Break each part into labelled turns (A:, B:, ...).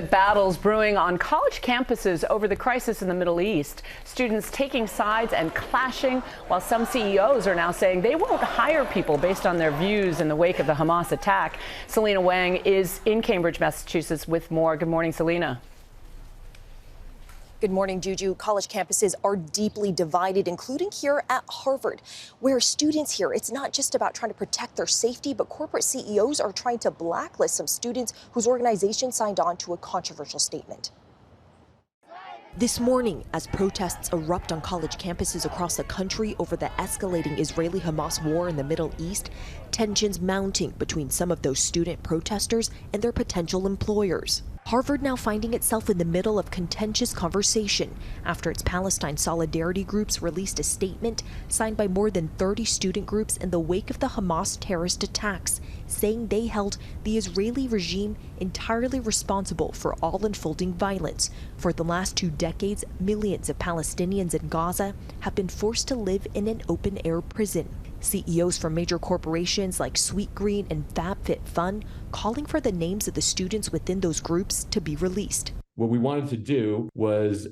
A: Battles brewing on college campuses over the crisis in the Middle East. Students taking sides and clashing, while some CEOs are now saying they won't hire people based on their views in the wake of the Hamas attack. Selena Wang is in Cambridge, Massachusetts with more. Good morning, Selena.
B: Good morning, Juju. College campuses are deeply divided, including here at Harvard, where students here, it's not just about trying to protect their safety, but corporate CEOs are trying to blacklist some students whose organization signed on to a controversial statement. This morning, as protests erupt on college campuses across the country over the escalating Israeli-Hamas war in the Middle East, tensions mounting between some of those student protesters and their potential employers. Harvard now finding itself in the middle of contentious conversation after its Palestine solidarity groups released a statement signed by more than 30 student groups in the wake of the Hamas terrorist attacks, saying they held the Israeli regime entirely responsible for all unfolding violence. For the last 2 decades, millions of Palestinians in Gaza have been forced to live in an open-air prison. CEOs from major corporations like Sweetgreen and FabFitFun calling for the names of the students within those groups to be released.
C: What we wanted to do was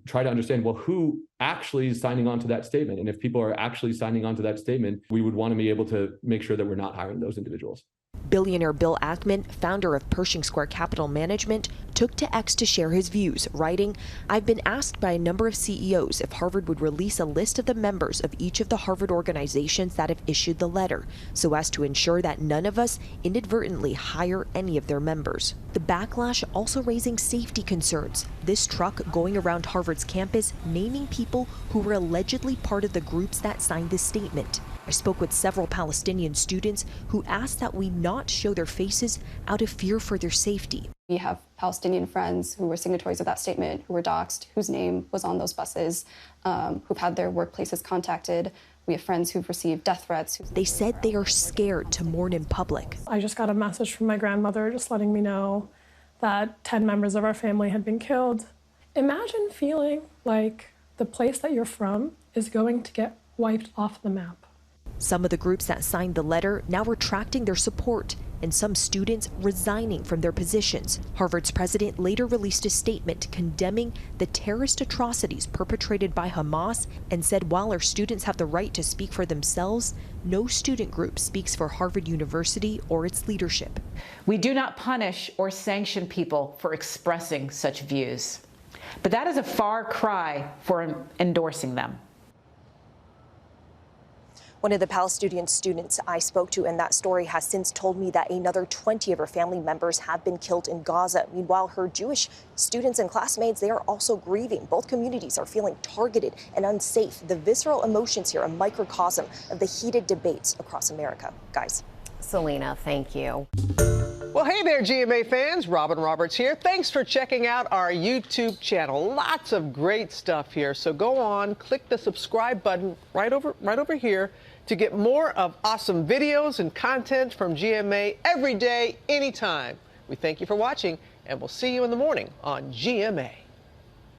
C: try to understand, well, who actually is signing on to that statement? And if people are actually signing on to that statement, we would want to be able to make sure that we're not hiring those individuals.
B: Billionaire Bill Ackman, founder of Pershing Square Capital Management, took to X to share his views, writing, "I've been asked by a number of CEOs if Harvard would release a list of the members of each of the Harvard organizations that have issued the letter, so as to ensure that none of us inadvertently hire any of their members." The backlash also raising safety concerns. This truck going around Harvard's campus naming people who were allegedly part of the groups that signed this statement. I spoke with several Palestinian students who asked that we not show their faces out of fear for their safety.
D: We have Palestinian friends who were signatories of that statement, who were doxxed, whose name was on those buses, who've had their workplaces contacted. We have friends who've received death threats.
B: They said they are scared to mourn in public.
E: I just got a message from my grandmother just letting me know that 10 members of our family had been killed. Imagine feeling like the place that you're from is going to get wiped off the map.
B: Some of the groups that signed the letter now retracting their support, and some students resigning from their positions. Harvard's president later released a statement condemning the terrorist atrocities perpetrated by Hamas and said while our students have the right to speak for themselves, no student group speaks for Harvard University or its leadership.
A: We do not punish or sanction people for expressing such views, but that is a far cry for endorsing them.
B: One of the Palestinian students I spoke to in that story has since told me that another 20 of her family members have been killed in Gaza. Meanwhile, her Jewish students and classmates, they are also grieving. Both communities are feeling targeted and unsafe. The visceral emotions here, a microcosm of the heated debates across America. Guys.
F: Selena, thank you.
G: Well, hey there, GMA fans. Robin Roberts here. Thanks for checking out our YouTube channel. Lots of great stuff here. So go on, click the subscribe button right over here to get more of awesome videos and content from GMA every day, anytime. We thank you for watching, and we'll see you in the morning on GMA.